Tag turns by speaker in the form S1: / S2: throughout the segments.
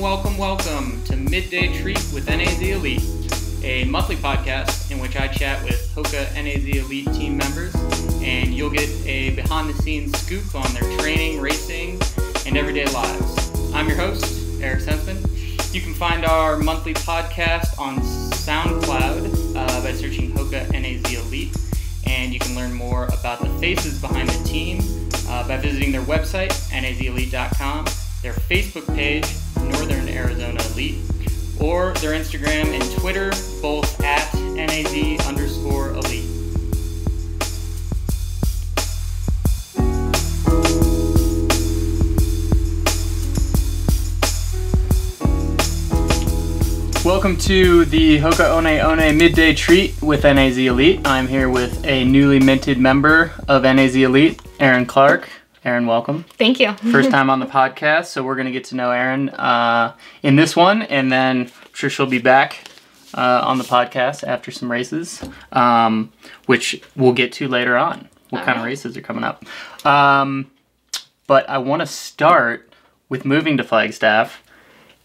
S1: welcome to Midday Treat with NAZ Elite, a monthly podcast in which I chat with HOKA NAZ Elite team members, and you'll get a behind-the-scenes scoop on their training, racing, and everyday lives. I'm your host, Eric Senseman. You can find our monthly podcast on SoundCloud by searching HOKA NAZ Elite, and you can learn more about the faces behind the team by visiting their website, nazelite.com, their Facebook page, Northern Arizona Elite, or their Instagram and Twitter, both at NAZ_Elite. Welcome to the HOKA One Midday Treat with NAZ Elite. I'm here with a newly minted member of NAZ Elite, Erin Clark. Erin, welcome.
S2: Thank you.
S1: First time on the podcast, so we're going to get to know Erin in this one, and then I'm sure she'll be back on the podcast after some races, which we'll get to later on. What kind of races are coming up? But I want to start with moving to Flagstaff.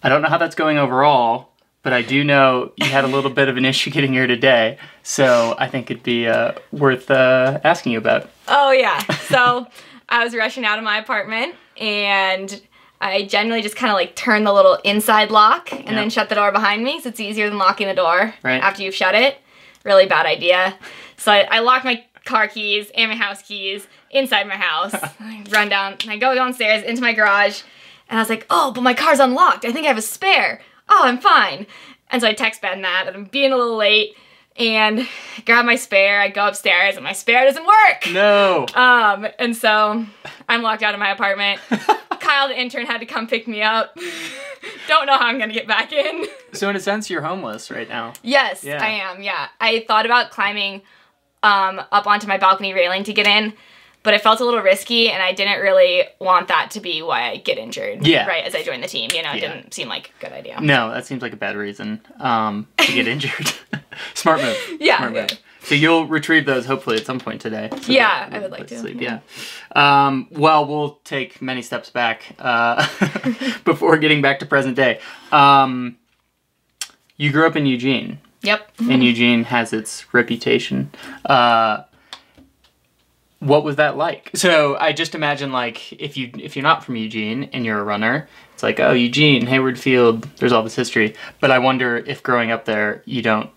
S1: I don't know how that's going overall, but I do know you had a little bit of an issue getting here today, so I think it'd be worth asking you about.
S2: Oh, yeah. So I was rushing out of my apartment, and I generally just kind of like turn the little inside lock and then shut the door behind me, so it's easier than locking the door after you've shut it. Really bad idea. So I lock my car keys and my house keys inside my house. I run down, and I go downstairs into my garage, and I was like, oh, but my car's unlocked. I think I have a spare. Oh, I'm fine. And so I text Ben that I'm being a little late, and I grab my spare, I go upstairs, and my spare doesn't work.
S1: No.
S2: And so I'm locked out of my apartment. Kyle, the intern, had to come pick me up. Don't know how I'm gonna get back in.
S1: So in a sense, you're homeless right now.
S2: Yes, I am, yeah. I thought about climbing up onto my balcony railing to get in, but it felt a little risky, and I didn't really want that to be why I get injured right as I joined the team. You know, it didn't seem like a good idea.
S1: No, that seems like a bad reason to get injured. Smart move.
S2: Yeah.
S1: Smart move. So you'll retrieve those hopefully at some point today. So
S2: I would like to.
S1: Sleep. Yeah. Well, we'll take many steps back before getting back to present day. You grew up in Eugene.
S2: Yep.
S1: And Eugene has its reputation. What was that like? So I just imagine, like, if you're not from Eugene and you're a runner, it's like, oh, Eugene, Hayward Field, there's all this history. But I wonder if growing up there, you don't,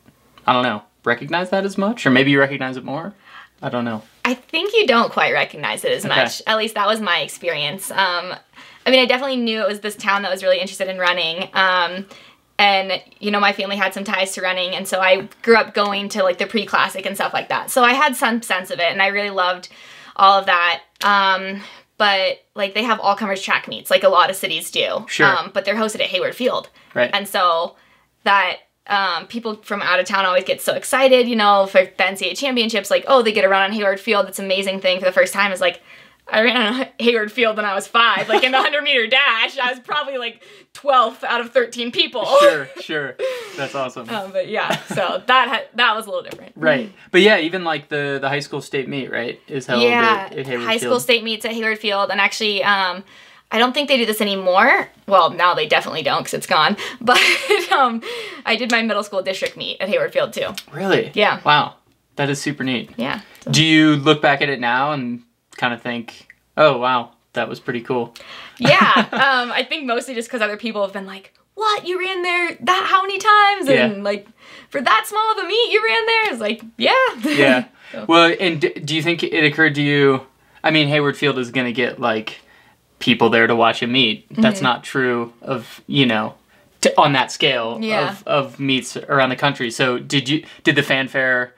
S1: I don't know, recognize that as much? Or maybe you recognize it more? I don't know.
S2: I think you don't quite recognize it as much. At least that was my experience. I mean, I definitely knew it was this town that was really interested in running. And, you know, my family had some ties to running, and so I grew up going to, like, the pre-classic and stuff like that. So I had some sense of it, and I really loved all of that. But, like, they have all-comers track meets, like a lot of cities do.
S1: Sure.
S2: But they're hosted at Hayward Field.
S1: Right.
S2: And so that people from out of town always get so excited, you know, for the NCAA championships, like, oh, they get to run on Hayward Field. It's an amazing thing for the first time. It's like, I ran on Hayward Field when I was 5. Like, in the 100-meter dash, I was probably, like, 12th out of 13 people.
S1: Sure. That's awesome.
S2: But, yeah, so that was a little different.
S1: Right. But, yeah, even, like, the high school state meet, right, is held at Hayward Field.
S2: High school state meets at Hayward Field. And actually, I don't think they do this anymore. Well, now they definitely don't because it's gone. But I did my middle school district meet at Hayward Field, too.
S1: Really?
S2: Yeah.
S1: Wow. That is super neat.
S2: Yeah. So.
S1: Do you look back at it now and kind of think, oh, wow, that was pretty cool?
S2: Yeah, I think mostly just because other people have been like, what, you ran there how many times? And like, for that small of a meet, you ran there? It's like, yeah.
S1: Yeah. So. Well, and do you think it occurred to you, I mean, Hayward Field is going to get, like, people there to watch a meet. That's not true of, you know, on that scale of meets around the country. So did the fanfare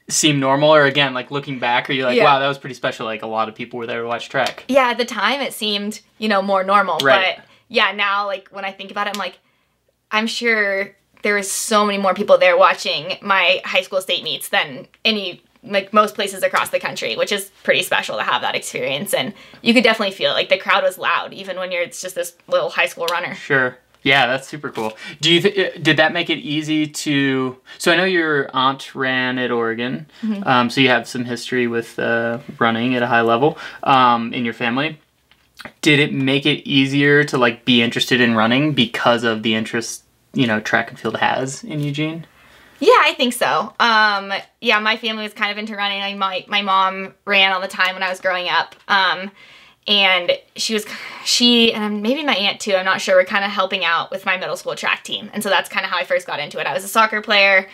S1: seem normal, or again, like, looking back, are you like, wow, that was pretty special, like a lot of people were there to watch track?
S2: Yeah, at the time it seemed, you know, more normal.
S1: Right.
S2: But yeah, now, like, when I think about it, I'm like, I'm sure there was so many more people there watching my high school state meets than most places across the country, which is pretty special to have that experience. And you could definitely feel it. Like, the crowd was loud, even when it's just this little high school runner.
S1: Sure. Yeah, that's super cool. Do you did that make it easy to? So I know your aunt ran at Oregon, so you have some history with running at a high level in your family. Did it make it easier to like be interested in running because of the interest, you know, track and field has in Eugene?
S2: Yeah, I think so. Yeah, my family was kind of into running. Like my mom ran all the time when I was growing up. And she and maybe my aunt too, I'm not sure, were kind of helping out with my middle school track team. And so that's kind of how I first got into it. I was a soccer player,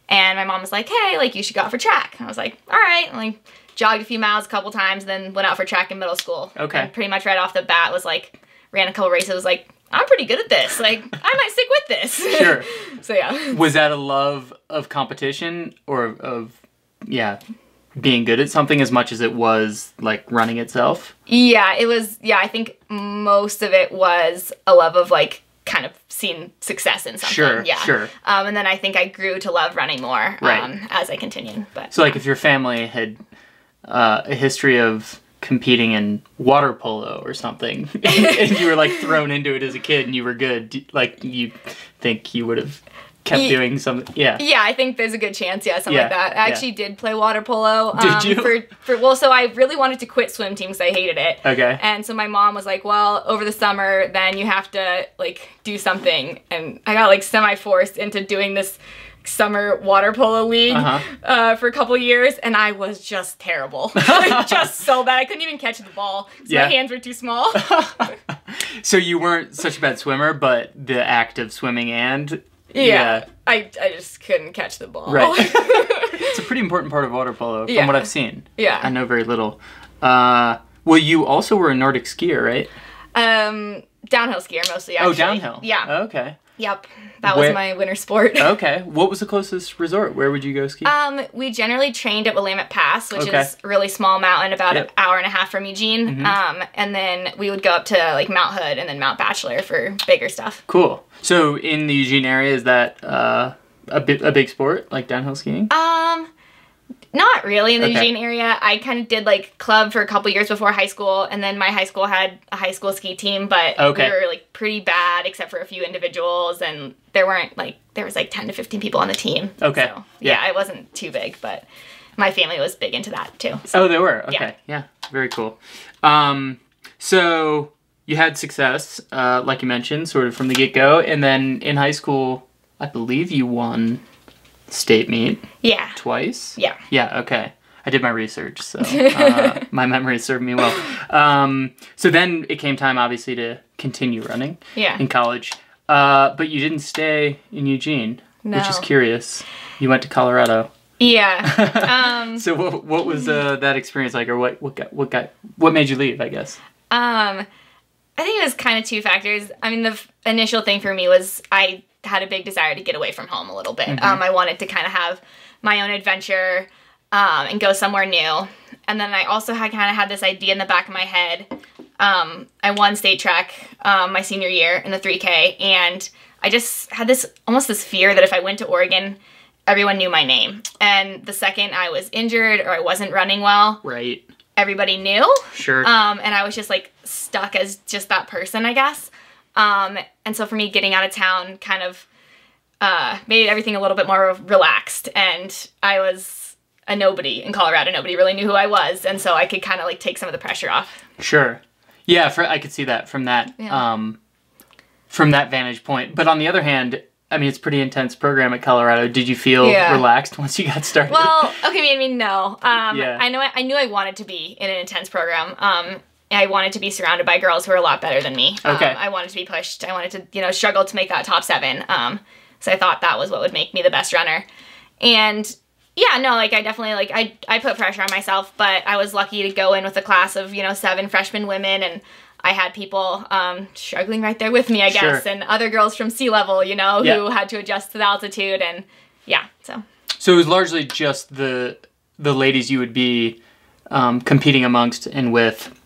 S2: and my mom was like, hey, like, you should go out for track. And I was like, all right. And, like, jogged a few miles a couple times, then went out for track in middle school.
S1: Okay.
S2: And pretty much right off the bat was like, ran a couple races, was like, I'm pretty good at this. Like, I might stick with this.
S1: Sure.
S2: So, yeah.
S1: Was that a love of competition or of, being good at something as much as it was, like, running itself?
S2: Yeah, it was, I think most of it was a love of, like, kind of seeing success in something.
S1: Sure,
S2: yeah.
S1: sure.
S2: And then I think I grew to love running more
S1: right.
S2: As I continued. But
S1: so, like, if your family had a history of competing in water polo or something, and you were, like, thrown into it as a kid and you were good, like, you think you would have kept doing something, Yeah,
S2: I think there's a good chance, something like that. I actually did play water polo.
S1: Did you?
S2: So I really wanted to quit swim team because I hated it.
S1: Okay.
S2: And so my mom was like, well, over the summer, then you have to, like, do something. And I got, like, semi-forced into doing this summer water polo league for a couple years, and I was just terrible. Just so bad. I couldn't even catch the ball because my hands were too small.
S1: So you weren't such a bad swimmer, but the act of swimming and...
S2: Yeah. I just couldn't catch the ball.
S1: Right. It's a pretty important part of water polo from what I've seen.
S2: Yeah.
S1: I know very little. Well, you also were a Nordic skier, right?
S2: Downhill skier mostly, actually.
S1: Oh, downhill?
S2: Yeah.
S1: Okay.
S2: Yep. That was my winter sport.
S1: Okay. What was the closest resort? Where would you go ski?
S2: We generally trained at Willamette Pass, which is a really small mountain, about an hour and a half from Eugene. Mm-hmm. And then we would go up to, like, Mount Hood and then Mount Bachelor for bigger stuff.
S1: Cool. So in the Eugene area, is that a big sport, like downhill skiing?
S2: Not really in the Eugene area. I kind of did, like, club for a couple years before high school, and then my high school had a high school ski team, but we were, like, pretty bad except for a few individuals, and there was, like, 10 to 15 people on the team.
S1: Okay.
S2: So, yeah, it wasn't too big, but my family was big into that, too.
S1: So, they were? Okay. Yeah. Very cool. So you had success, like you mentioned, sort of from the get-go, and then in high school, I believe you won state meet.
S2: Yeah.
S1: Twice?
S2: Yeah.
S1: Yeah, okay. I did my research, so my memory served me well. So then it came time, obviously, to continue running in college. But you didn't stay in Eugene, which is curious. You went to Colorado.
S2: Yeah.
S1: So what was that experience like, or what made you leave, I guess?
S2: I think it was kind of two factors. I mean, the initial thing for me was I had a big desire to get away from home a little bit. I wanted to kind of have my own adventure and go somewhere new. And then I also had this idea in the back of my head. I won state track my senior year in the 3K, and I just had this fear that if I went to Oregon, everyone knew my name. And the second I was injured or I wasn't running well, everybody knew.
S1: Sure.
S2: And I was just, like, stuck as just that person, I guess. And so for me, getting out of town kind of made everything a little bit more relaxed. And I was a nobody in Colorado. Nobody really knew who I was. And so I could kind of, like, take some of the pressure off.
S1: Sure. Yeah, I could see that from that vantage point. But on the other hand, I mean, it's a pretty intense program at Colorado. Did you feel relaxed once you got started?
S2: Well, okay, I mean, no. I knew I wanted to be in an intense program. I wanted to be surrounded by girls who were a lot better than me. I wanted to be pushed. I wanted to, struggle to make that top 7. So I thought that was what would make me the best runner. And yeah, no, like, I definitely, like, I put pressure on myself, but I was lucky to go in with a class of, 7 freshman women, and I had people struggling right there with me, I guess, and other girls from sea level, who had to adjust to the altitude, and yeah, so.
S1: So it was largely just the ladies you would be competing amongst and with.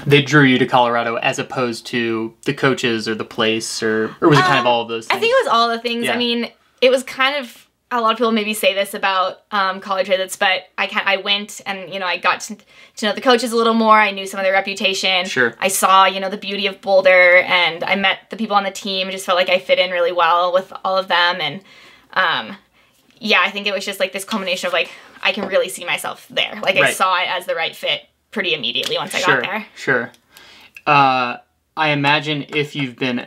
S1: They drew you to Colorado as opposed to the coaches or the place, or was it kind of all of those things?
S2: I think it was all the things. Yeah. I mean, it was kind of, a lot of people maybe say this about college visits, but I went and, I got to know the coaches a little more. I knew some of their reputation.
S1: Sure.
S2: I saw, the beauty of Boulder, and I met the people on the team. I just felt like I fit in really well with all of them. And I think it was just, like, this culmination of, like, I can really see myself there. Like, I saw it as the right fit pretty immediately once I got there.
S1: Sure. I imagine if you've been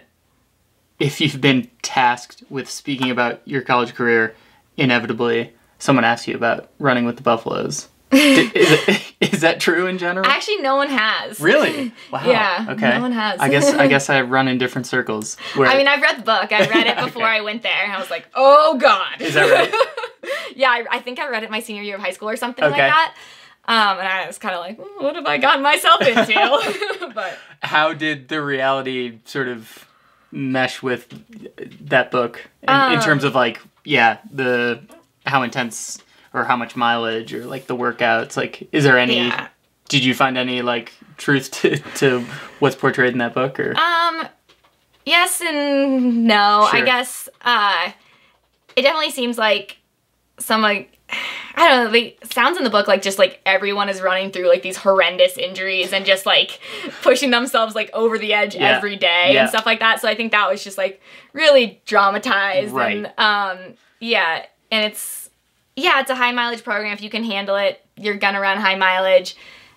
S1: tasked with speaking about your college career, inevitably someone asks you about running with the Buffaloes. Is that true in general?
S2: Actually, no one has.
S1: Really? Wow.
S2: Yeah.
S1: Okay.
S2: No one has.
S1: I guess I run in different circles.
S2: I mean, I've read the book. I read it before I went there, and I was like, oh God.
S1: Is that right?
S2: Yeah, I think I read it my senior year of high school or something like that. And I was kind of like, what have I gotten myself into? But
S1: how did the reality sort of mesh with that book in terms of like, how intense or how much mileage or like the workouts? Like, is there any? Yeah. Did you find any like truth to what's portrayed in that book? Or
S2: yes and no.
S1: Sure.
S2: I guess it definitely seems like some like. I don't know, it sounds in the book like just like everyone is running through like these horrendous injuries and just like pushing themselves like over the edge every day and stuff like that. So I think that was just like really dramatized.
S1: Right.
S2: And and it's a high mileage program. If you can handle it, you're gonna run high mileage.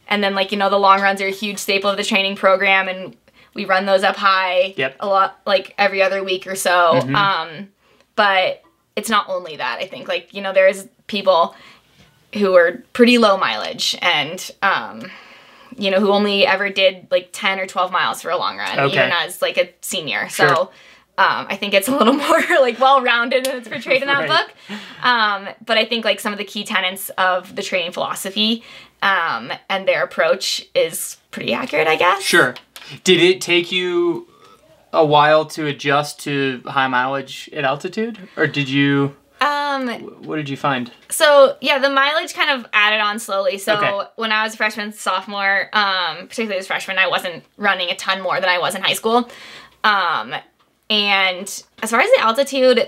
S2: And then like, the long runs are a huge staple of the training program, and we run those up high a lot, like every other week or so.
S1: Mm-hmm.
S2: But it's not only that. I think like, there's people who are pretty low mileage and, who only ever did like 10 or 12 miles for a long run, even as like a senior.
S1: Sure.
S2: So I think it's a little more like well-rounded than it's portrayed in that book. But I think like some of the key tenets of the training philosophy and their approach is pretty accurate, I guess.
S1: Sure. Did it take you a while to adjust to high mileage at altitude, or did you? What did you find?
S2: So the mileage kind of added on slowly. So when I was a freshman, sophomore, particularly as a freshman, I wasn't running a ton more than I was in high school. And as far as the altitude,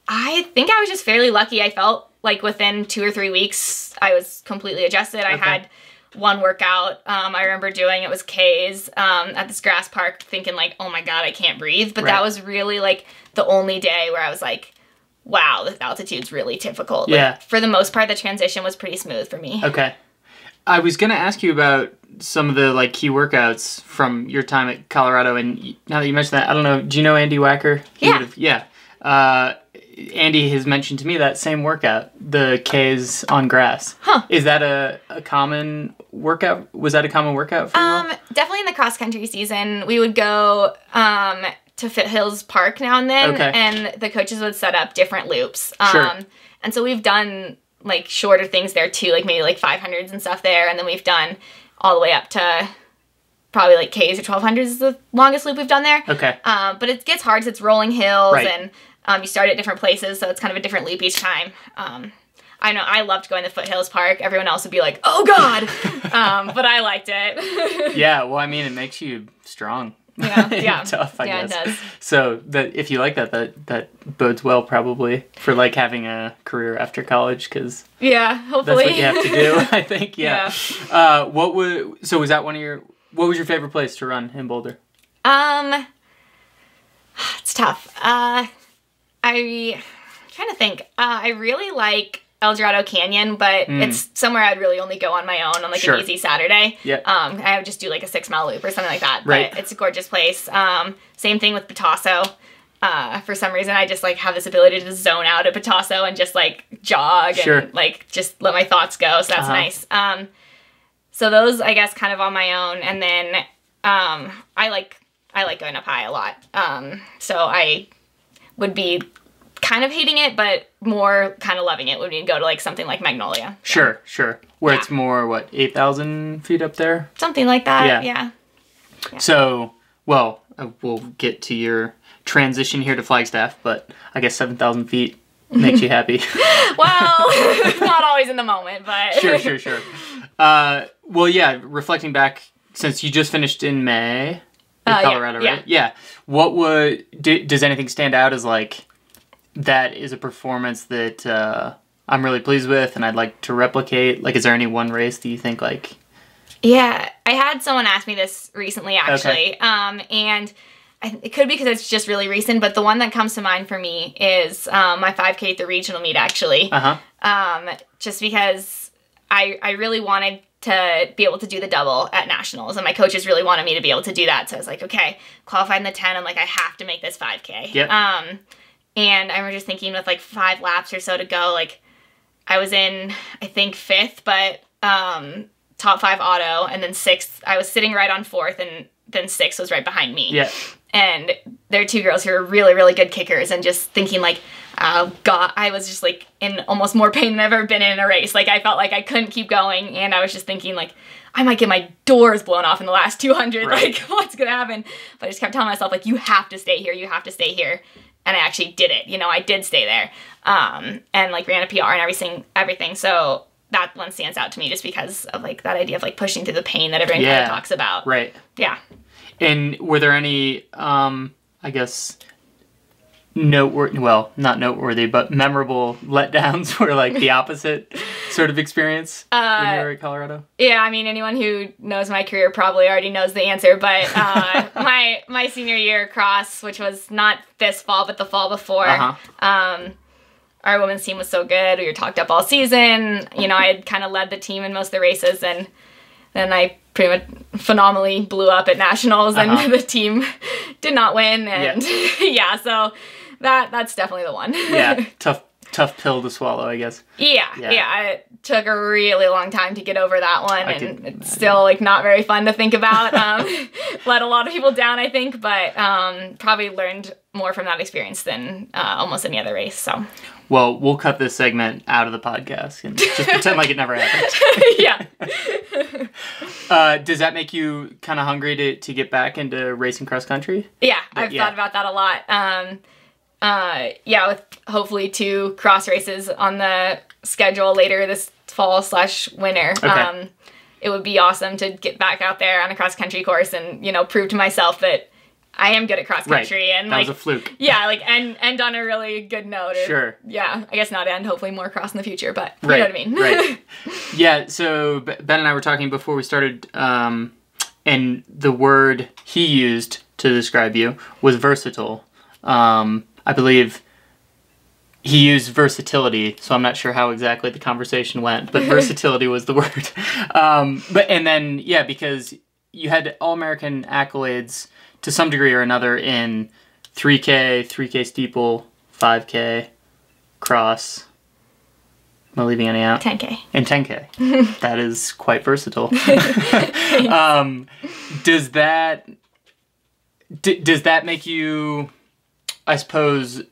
S2: I think I was just fairly lucky. I felt like within 2 or 3 weeks, I was completely adjusted. I had one workout I remember doing, it was K's at this grass park, thinking like, oh my God, I can't breathe. But that was really like the only day where I was like, wow, this altitude's really difficult. Like, for the most part, the transition was pretty smooth for me. Okay.
S1: I was going to ask you about some of the like key workouts from your time at Colorado, and now that you mentioned that, I don't know, do you know Andy Wacker? Andy has mentioned to me that same workout, the K's on grass. Is that a common workout? Was that a common workout for you?
S2: Definitely in the cross country season, we would go to Foothills Park now and then, and the coaches would set up different loops. And so we've done like shorter things there too, like maybe like 500s and stuff there, and then we've done all the way up to probably like K's or 1200s is the longest loop we've done there. But it gets hard because it's rolling hills and you start at different places, so it's kind of a different loop each time. I know I loved going to Foothills Park. Everyone else would be like, oh God! But I liked it.
S1: Well, I mean, it makes you strong. Tough, I guess. It does. So that if you like that bodes well probably for like having a career after college, because
S2: hopefully
S1: that's what you have to do. I think. Was that what was your favorite place to run in Boulder?
S2: It's tough. I'm trying to think. I really like El Dorado Canyon, but it's somewhere I'd really only go on my own on like an easy Saturday. I would just do like a 6-mile loop or something like that. But it's a gorgeous place. Same thing with Patasso. For some reason, I just like have this ability to zone out at Patasso and just like jog and like just let my thoughts go. So that's nice. So those, I guess, kind of on my own. And then I like going up high a lot. So I would be kind of hating it, but more kind of loving it when we go to like something like Magnolia.
S1: So. Sure. Where it's more, 8,000 feet up there?
S2: Something like that, yeah.
S1: So, well, we'll get to your transition here to Flagstaff, but I guess 7,000 feet makes you happy.
S2: Well, not always in the moment, but...
S1: Sure. Reflecting back, since you just finished in May in Colorado, right? Yeah. Does anything stand out as like, that is a performance that I'm really pleased with and I'd like to replicate? Like, is there any one race that you think like...
S2: Yeah, I had someone ask me this recently, actually. And it could be because it's just really recent, but the one that comes to mind for me is my 5K at the regional meet, actually. Just because I really wanted to be able to do the double at nationals, and my coaches really wanted me to be able to do that. So I was like, okay, qualified in the 10. I'm like, I have to make this 5K.
S1: Yep.
S2: And I remember just thinking with like 5 laps or so to go, like I was in, I think 5th, but top 5 auto, and then 6th. I was sitting right on 4th, and then 6th was right behind me.
S1: Yeah.
S2: And there are 2 girls who are really, really good kickers, and just thinking like, oh God, I was just like in almost more pain than I've ever been in a race. Like I felt like I couldn't keep going, and I was just thinking like, I might get my doors blown off in the last 200.
S1: Right.
S2: Like what's gonna happen? But I just kept telling myself like, you have to stay here, you have to stay here. And I actually did it. You know, I did stay there, and like ran a PR and everything. So that one stands out to me just because of like that idea of like pushing through the pain that everyone kind of talks about.
S1: Right.
S2: Yeah.
S1: And were there any, I guess, not noteworthy, but memorable letdowns or like the opposite sort of experience when you were at Colorado?
S2: Yeah, I mean, anyone who knows my career probably already knows the answer, but my senior year cross, which was not this fall, but the fall before, our women's team was so good. We were talked up all season. You know, I had kind of led the team in most of the races, and then I pretty much phenomenally blew up at nationals, and the team did not win. And so that's definitely the one.
S1: Yeah, tough pill to swallow, I guess.
S2: Yeah. It took a really long time to get over that one, and it's still like not very fun to think about. Let a lot of people down, I think, but probably learned more from that experience than almost any other race. So.
S1: Well, we'll cut this segment out of the podcast and just pretend like it never happened.
S2: Yeah.
S1: Does that make you kind of hungry to get back into racing cross country?
S2: Yeah, I've thought about that a lot. With hopefully 2 cross races on the schedule later this fall/winter.
S1: Okay.
S2: It would be awesome to get back out there on a cross country course and, you know, prove to myself that I am good at cross country.
S1: Right.
S2: And
S1: that
S2: like,
S1: was a fluke.
S2: Yeah, like end on a really good note.
S1: Sure.
S2: Yeah, I guess not end, hopefully more cross in the future, but you know what I mean.
S1: Right. Yeah, so Ben and I were talking before we started, and the word he used to describe you was versatile. I believe he used versatility, so I'm not sure how exactly the conversation went, but versatility was the word. Because you had All-American accolades to some degree or another in 3K steeple, 5K, cross. Am I leaving any out?
S2: 10K.
S1: And 10K. That is quite versatile. Does that make you, I suppose,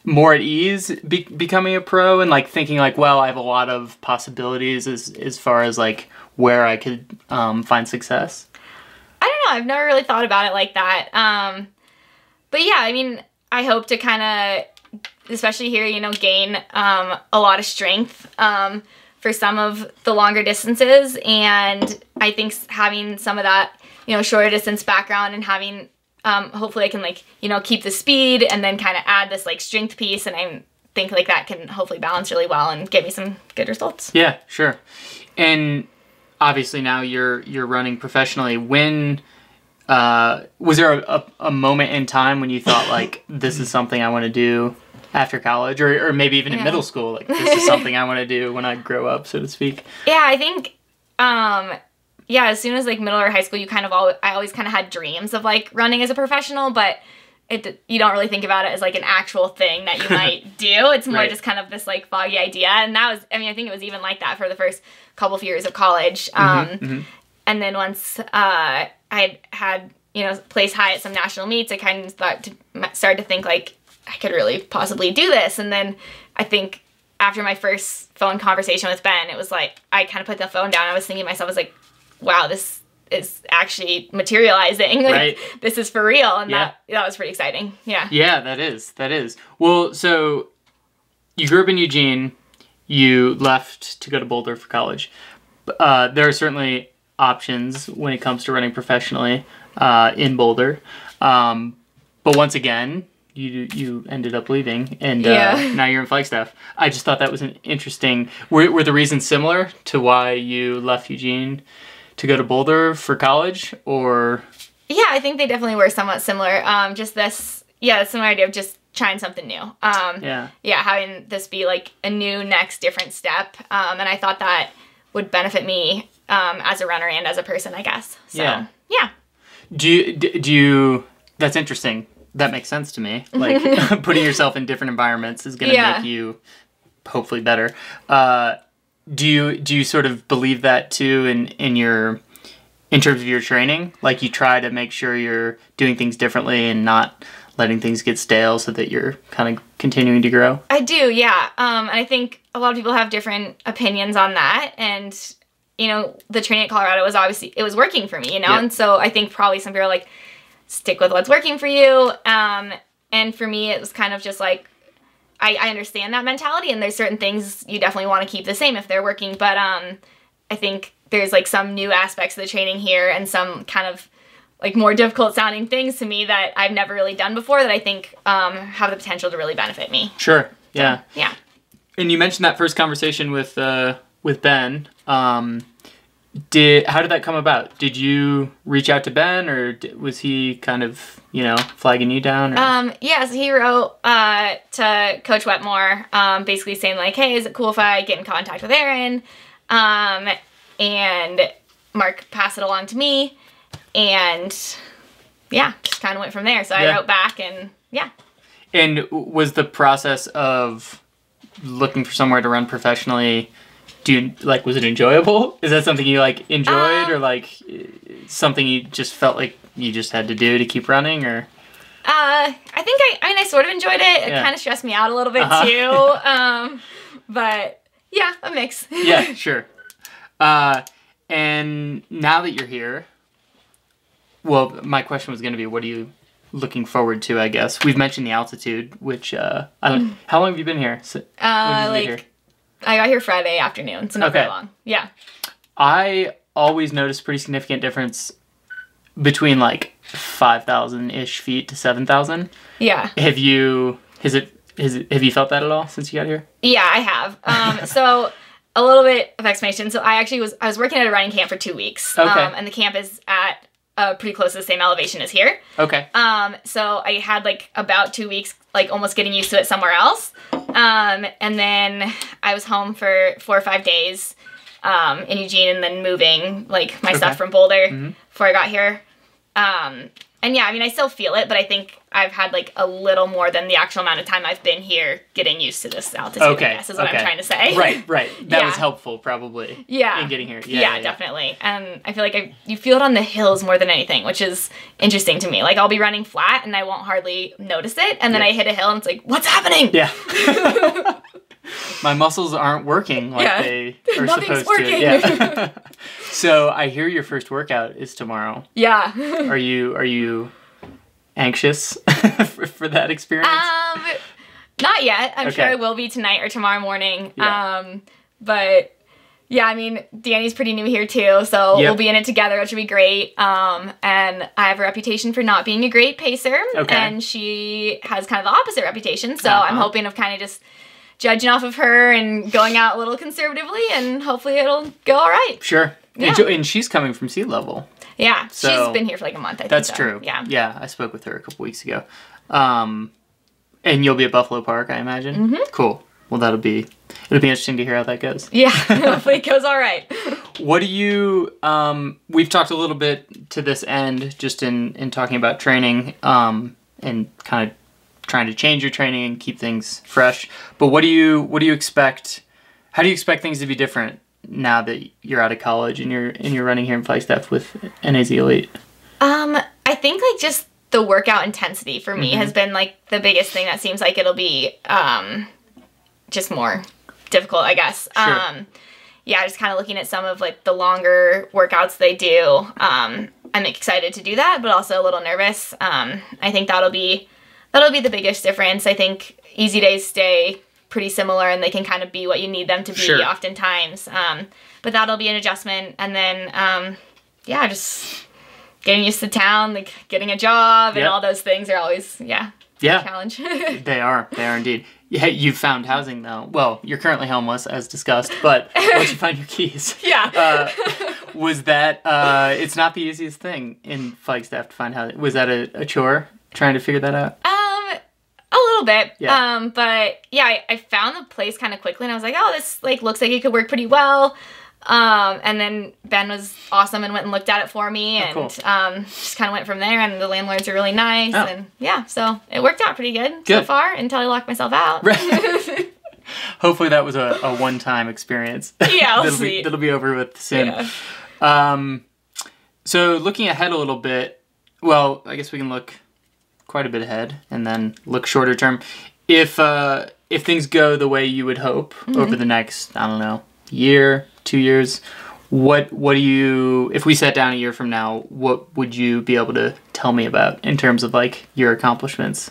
S1: more at ease becoming a pro and like thinking like, well, I have a lot of possibilities as far as like where I could find success?
S2: I don't know. I've never really thought about it like that. But yeah, I mean, I hope to kind of, especially here, you know, gain a lot of strength for some of the longer distances. And I think having some of that, you know, shorter distance background and having, hopefully I can like, you know, keep the speed and then kind of add this like strength piece. And I think like that can hopefully balance really well and get me some good results.
S1: Yeah, sure. And obviously now you're running professionally. When was there a moment in time when you thought like this is something I want to do after college or maybe even in middle school, like this is something I want to do when I grow up, so to speak?
S2: Yeah, I think as soon as like middle or high school, I always kind of had dreams of like running as a professional, but you don't really think about it as like an actual thing that you might do. It's more just kind of this like foggy idea. And that was, I mean, I think it was even like that for the first couple of years of college. And then once I had, you know, placed high at some national meets, I kind of started to think like I could really possibly do this. And then I think after my first phone conversation with Ben, it was like, I kind of put the phone down. I was thinking to myself, I was like, wow, this is actually materializing. Like, this is for real. And that was pretty exciting. Yeah. Yeah,
S1: that is. Well, so you grew up in Eugene, you left to go to Boulder for college. There are certainly options when it comes to running professionally in Boulder. But once again, you ended up leaving, and now you're in Flagstaff. I just thought that was an interesting... Were the reasons similar to why you left Eugene to go to Boulder for college, or?
S2: Yeah, I think they definitely were somewhat similar. Just this, similar idea of just trying something new. Having this be like a new next different step. And I thought that would benefit me as a runner and as a person, I guess. So, yeah.
S1: Do you, that's interesting. That makes sense to me. Like, putting yourself in different environments is going to make you hopefully better. Do you sort of believe that too in terms of your training? Like, you try to make sure you're doing things differently and not letting things get stale so that you're kind of continuing to grow? I
S2: do, yeah. And I think a lot of people have different opinions on that. And, you know, the training at Colorado was obviously, it was working for me, you know? And so I think probably some people are like, stick with what's working for you. And for me, it was kind of just like, I understand that mentality, and there's certain things you definitely want to keep the same if they're working. But I think there's like some new aspects of the training here and some kind of like more difficult sounding things to me that I've never really done before that I think have the potential to really benefit me.
S1: Sure. Yeah.
S2: So, yeah.
S1: And you mentioned that first conversation with Ben. How did that come about? Did you reach out to Ben, or was he kind of, you know, flagging you down? Or?
S2: Yeah, so he wrote to Coach Wetmore, basically saying like, hey, is it cool if I get in contact with Erin? And Mark passed it along to me, and yeah, just kind of went from there. So I wrote back, and yeah.
S1: And was the process of looking for somewhere to run professionally, was it enjoyable? Is that something you like enjoyed, or like something you just felt like you just had to do to keep running, or?
S2: I think I sort of enjoyed it. It kind of stressed me out a little bit too. But yeah, a mix.
S1: Yeah, sure. And now that you're here, well, my question was going to be, what are you looking forward to, I guess? We've mentioned the altitude, which, how long have you been here? When did you get here?
S2: I got here Friday afternoon, so not very long. Yeah.
S1: I always notice pretty significant difference between like 5,000-ish feet to 7,000.
S2: Yeah.
S1: Have you felt that at all since you got here?
S2: Yeah, I have. So a little bit of explanation. So I was working at a running camp for 2 weeks.
S1: Okay.
S2: And the camp is at pretty close to the same elevation as here.
S1: Okay.
S2: So I had like about 2 weeks, like almost getting used to it somewhere else. And then I was home for 4 or 5 days in Eugene, and then moving like my stuff from Boulder before I got here. And yeah, I mean, I still feel it, but I think I've had like a little more than the actual amount of time I've been here getting used to this altitude, I guess is what I'm trying to say.
S1: Right. That was helpful, probably, in getting here.
S2: Yeah, definitely. And I feel like you feel it on the hills more than anything, which is interesting to me. Like, I'll be running flat, and I won't hardly notice it, and then I hit a hill, and it's like, what's happening?
S1: Yeah. My muscles aren't working like they are supposed to. Yeah. So I hear your first workout is tomorrow.
S2: Yeah.
S1: Are you anxious for that experience?
S2: Not yet. I'm sure I will be tonight or tomorrow morning. Yeah. But yeah, I mean, Danny's pretty new here too, so we'll be in it together, which will be great. And I have a reputation for not being a great pacer, and she has kind of the opposite reputation. So I'm hoping of kind of just judging off of her and going out a little conservatively, and hopefully it'll go all right.
S1: Sure. Yeah. And she's coming from sea level.
S2: Yeah,
S1: so
S2: she's been here for like a month, I think.
S1: That's true.
S2: Yeah.
S1: Yeah, I spoke with her a couple weeks ago. And you'll be at Buffalo Park, I imagine? Mm-hmm. Cool. Well, it'll be interesting to hear how that goes.
S2: Yeah, hopefully it goes all right.
S1: What do you, we've talked a little bit to this end, just in talking about training, and kind of trying to change your training and keep things fresh. But what do you expect, how do you expect things to be different now that you're out of college and you're running here in Flagstaff with NAZ Elite?
S2: I think like just the workout intensity for me has been like the biggest thing that seems like it'll be just more difficult, I guess. Sure. Yeah, just kind of looking at some of like the longer workouts they do. I'm excited to do that, but also a little nervous. I think that'll be the biggest difference. I think easy days stay pretty similar, and they can kind of be what you need them to be oftentimes. But that'll be an adjustment. And then, just getting used to town, like getting a job and all those things are always, a challenge.
S1: They are indeed. Yeah, you found housing though. Well, you're currently homeless as discussed, but once you find your keys. Was that, it's not the easiest thing in Flagstaff to find housing. Was that a chore trying to figure that out?
S2: A little bit. But yeah, I found the place kind of quickly, and I was like, oh, this like looks like it could work pretty well. And then Ben was awesome and went and looked at it for me, and
S1: cool.
S2: just kind of went from there. And the landlords are really nice, and yeah, so it worked out pretty good so far until I locked myself out.
S1: Right. Hopefully that was a one-time experience.
S2: Yeah, we'll see.
S1: That'll be over with soon. Yeah. So looking ahead a little bit, well, I guess we can look quite a bit ahead and then look shorter term. If things go the way you would hope over the next, I don't know, year, 2 years, what do you, if we sat down a year from now, what would you be able to tell me about in terms of like your accomplishments?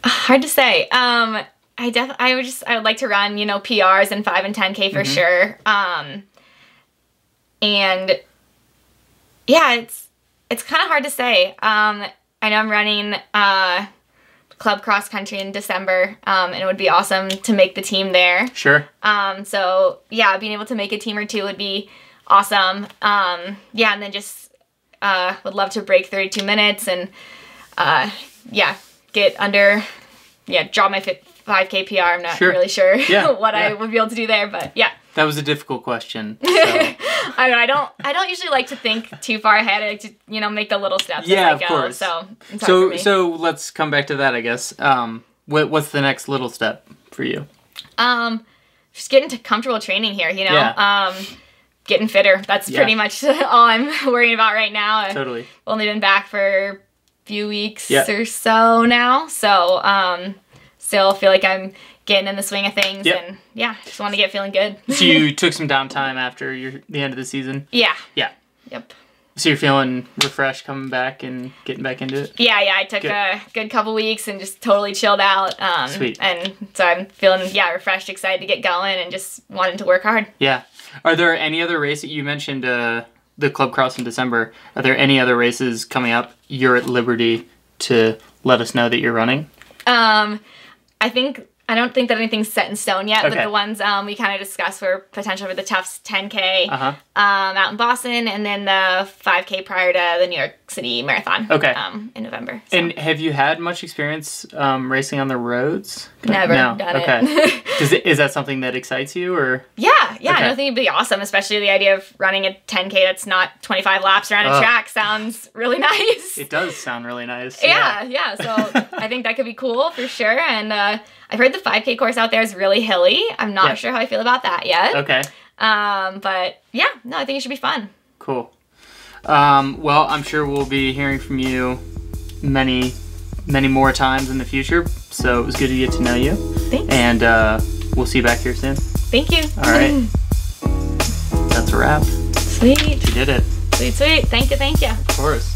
S2: Hard to say. I would like to run, PRs in 5 and 10K for sure. And yeah, it's kind of hard to say. I know I'm running club cross country in December, and it would be awesome to make the team there.
S1: Sure.
S2: So yeah, being able to make a team or two would be awesome. Yeah, and then just would love to break 32 minutes and get under, draw my 5K PR. I'm not really sure what I would be able to do there, but yeah.
S1: That was a difficult question. So.
S2: I don't usually like to think too far ahead. I like to, make the little steps as I go. Of course.
S1: So let's come back to that, I guess. What's the next little step for you?
S2: Just getting to comfortable training here, getting fitter. That's pretty much all I'm worrying about right now.
S1: Totally.
S2: I've only been back for a few weeks or so now. So, still feel like I'm getting in the swing of things, and just want to get feeling good.
S1: So you took some downtime after the end of the season?
S2: Yeah.
S1: Yep. So you're feeling refreshed coming back and getting back into it?
S2: Yeah, I took a good couple weeks and just totally chilled out.
S1: Sweet.
S2: And so I'm feeling, refreshed, excited to get going, and just wanting to work hard.
S1: Yeah. Are there any other races? You mentioned the Club Cross in December. Are there any other races coming up you're at liberty to let us know that you're running?
S2: I don't think that anything's set in stone yet, but the ones we kind of discussed were potential for the Tufts 10K out in Boston, and then the 5K prior to the New York City Marathon in November. So.
S1: And have you had much experience racing on the roads?
S2: Never done it.
S1: Is that something that excites you? Or?
S2: Yeah, I think it'd be awesome, especially the idea of running a 10K that's not 25 laps around a track sounds really nice.
S1: It does sound really nice.
S2: Yeah. So I think that could be cool for sure, and I've heard the 5K course out there is really hilly. I'm not sure how I feel about that yet.
S1: Okay.
S2: But yeah, I think it should be fun.
S1: Cool. Well, I'm sure we'll be hearing from you many more times in the future. So it was good to get to know you.
S2: Thanks.
S1: And we'll see you back here soon.
S2: Thank you.
S1: All right. That's a wrap.
S2: Sweet.
S1: You did it.
S2: Sweet. Thank you.
S1: Of course.